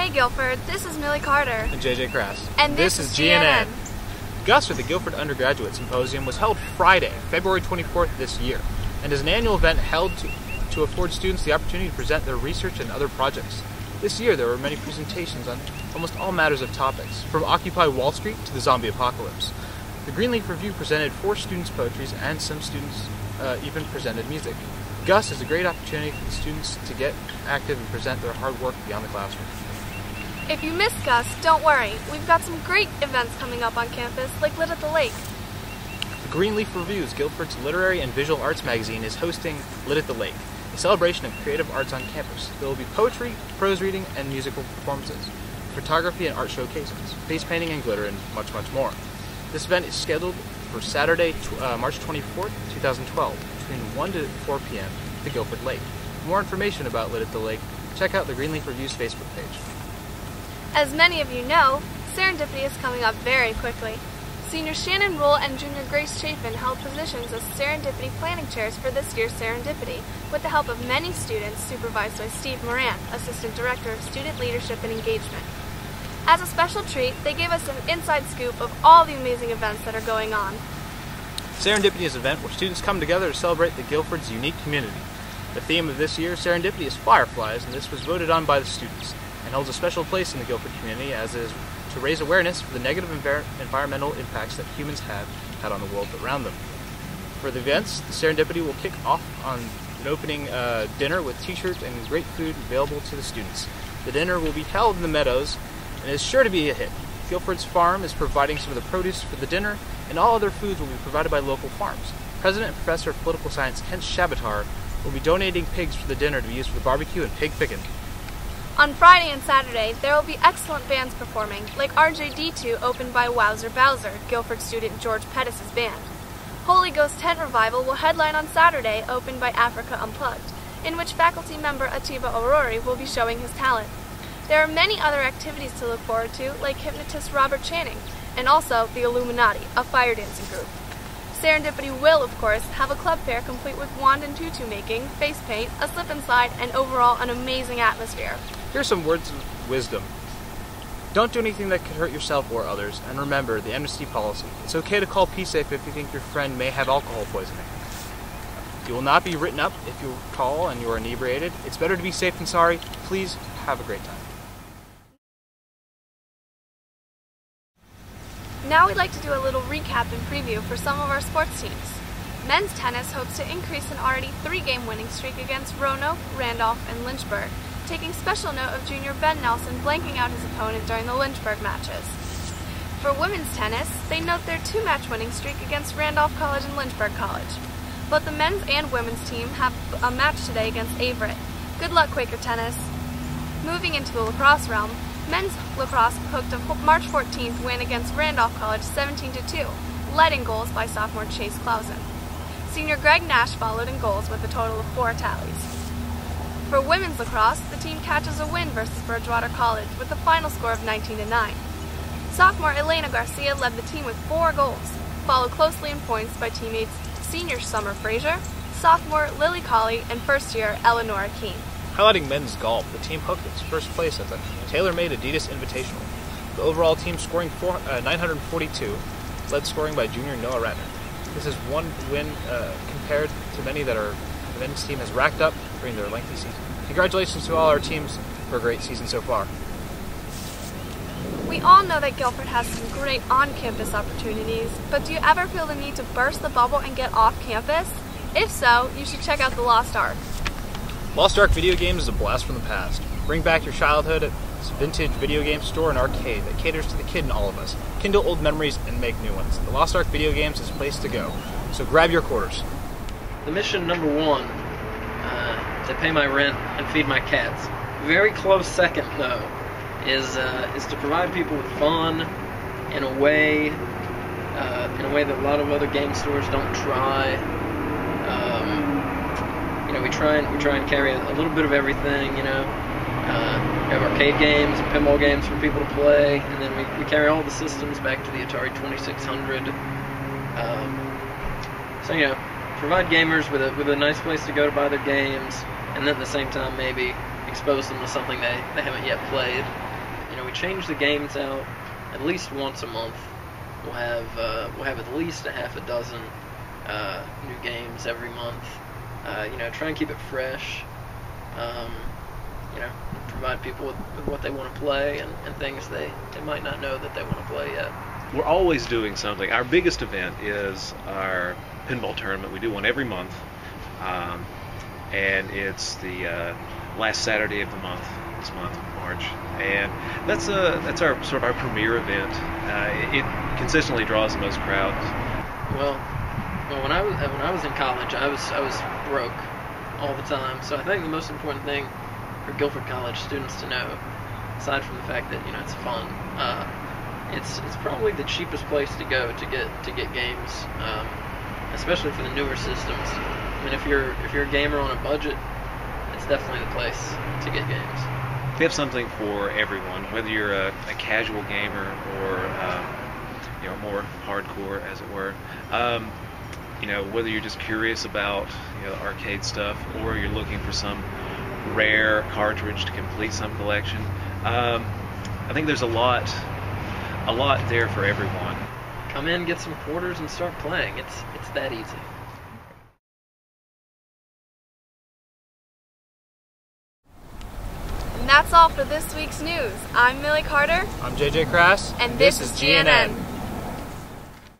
Hey Guilford, this is Millie Carter. And JJ Crass. And this is GNN. GUS, or the Guilford Undergraduate Symposium, was held Friday, February 24th this year, and is an annual event held to afford students the opportunity to present their research and other projects. This year there were many presentations on almost all matters of topics, from Occupy Wall Street to the zombie apocalypse. The Greenleaf Review presented 4 students' poetries, and some students even presented music. GUS is a great opportunity for the students to get active and present their hard work beyond the classroom. If you missed GUS, don't worry. We've got some great events coming up on campus, like Lit at the Lake. The Greenleaf Reviews, Guilford's literary and visual arts magazine, is hosting Lit at the Lake, a celebration of creative arts on campus. There will be poetry, prose reading, and musical performances, photography and art showcases, face painting and glitter, and much, much more. This event is scheduled for Saturday, March 24th, 2012, between 1 to 4 p.m. at the Guilford Lake. For more information about Lit at the Lake, check out the Greenleaf Review's Facebook page. As many of you know, Serendipity is coming up very quickly. Senior Shannon Rule and Junior Grace Chafin held positions as Serendipity planning chairs for this year's Serendipity, with the help of many students supervised by Steve Moran, Assistant Director of Student Leadership and Engagement. As a special treat, they gave us an inside scoop of all the amazing events that are going on. Serendipity is an event where students come together to celebrate the Guilford's unique community. The theme of this year's Serendipity is Fireflies, and this was voted on by the students, and holds a special place in the Guilford community as it is to raise awareness for the negative environmental impacts that humans have had on the world around them. For the events, the Serendipity will kick off on an opening dinner with t-shirts and great food available to the students. The dinner will be held in the Meadows and is sure to be a hit. Guilford's farm is providing some of the produce for the dinner, and all other foods will be provided by local farms. President and Professor of Political Science Kent Shabatar will be donating pigs for the dinner to be used for the barbecue and pig picking. On Friday and Saturday, there will be excellent bands performing, like RJD2 opened by Wowzer Bowser, Guilford student George Pettis' band. Holy Ghost Tent Revival will headline on Saturday, opened by Africa Unplugged, in which faculty member Atiba Aurori will be showing his talent. There are many other activities to look forward to, like hypnotist Robert Channing, and also the Illuminati, a fire dancing group. Serendipity will, of course, have a club fair complete with wand and tutu making, face paint, a slip and slide, and overall an amazing atmosphere. Here's some words of wisdom. Don't do anything that could hurt yourself or others, and remember the amnesty policy. It's okay to call PSAFE if you think your friend may have alcohol poisoning. You will not be written up if you call and you are inebriated. It's better to be safe than sorry. Please have a great time. Now we'd like to do a little recap and preview for some of our sports teams. Men's tennis hopes to increase an already 3-game winning streak against Roanoke, Randolph, and Lynchburg, taking special note of junior Ben Nelson blanking out his opponent during the Lynchburg matches. For women's tennis, they note their 2-match winning streak against Randolph College and Lynchburg College. Both the men's and women's team have a match today against Averett. Good luck, Quaker Tennis! Moving into the lacrosse realm, men's lacrosse hooked a March 14th win against Randolph College 17-2, led in goals by sophomore Chase Clausen. Senior Greg Nash followed in goals with a total of 4 tallies. For women's lacrosse, the team catches a win versus Bridgewater College with a final score of 19-9. Sophomore Elena Garcia led the team with 4 goals, followed closely in points by teammates senior Summer Frazier, sophomore Lily Colley, and first-year Eleanora Keene. Highlighting men's golf, the team hooked its first place at the tailor-made Adidas Invitational. The overall team scoring 942, led scoring by junior Noah Ratner. This is one win compared to many that the men's team has racked up during their lengthy season. Congratulations to all our teams for a great season so far. We all know that Guilford has some great on-campus opportunities, but do you ever feel the need to burst the bubble and get off campus? If so, you should check out the Lost Ark. Lost Ark Video Games is a blast from the past. Bring back your childhood at this vintage video game store and arcade that caters to the kid in all of us. Kindle old memories and make new ones. The Lost Ark Video Games is the place to go. So grab your quarters. The mission number 1, to pay my rent and feed my cats. Very close second, though, is to provide people with fun in a way that a lot of other game stores don't try. We try and carry a little bit of everything. We have arcade games and pinball games for people to play, and then we carry all the systems back to the Atari 2600. Provide gamers with a nice place to go to buy their games, and then at the same time maybe expose them to something they haven't yet played. we change the games out at least once a month. We'll have at least a half a dozen new games every month. Try and keep it fresh. Provide people with what they want to play and things they might not know that they want to play yet. We're always doing something. Our biggest event is our pinball tournament. We do one every month, and it's the last Saturday of the month, this month, March, and that's our sort of our premier event. It consistently draws the most crowds. Well, when I was in college, I was broke all the time. So I think the most important thing for Guilford College students to know, aside from the fact that it's fun, it's probably the cheapest place to go to get games, especially for the newer systems. I mean, if you're a gamer on a budget, it's definitely the place to get games. We have something for everyone, whether you're a casual gamer or more hardcore, as it were. Whether you're just curious about arcade stuff, or you're looking for some rare cartridge to complete some collection. I think there's a lot there for everyone. Come in, get some quarters, and start playing. It's that easy. And that's all for this week's news. I'm Millie Carter. I'm JJ Crass. And this is GNN.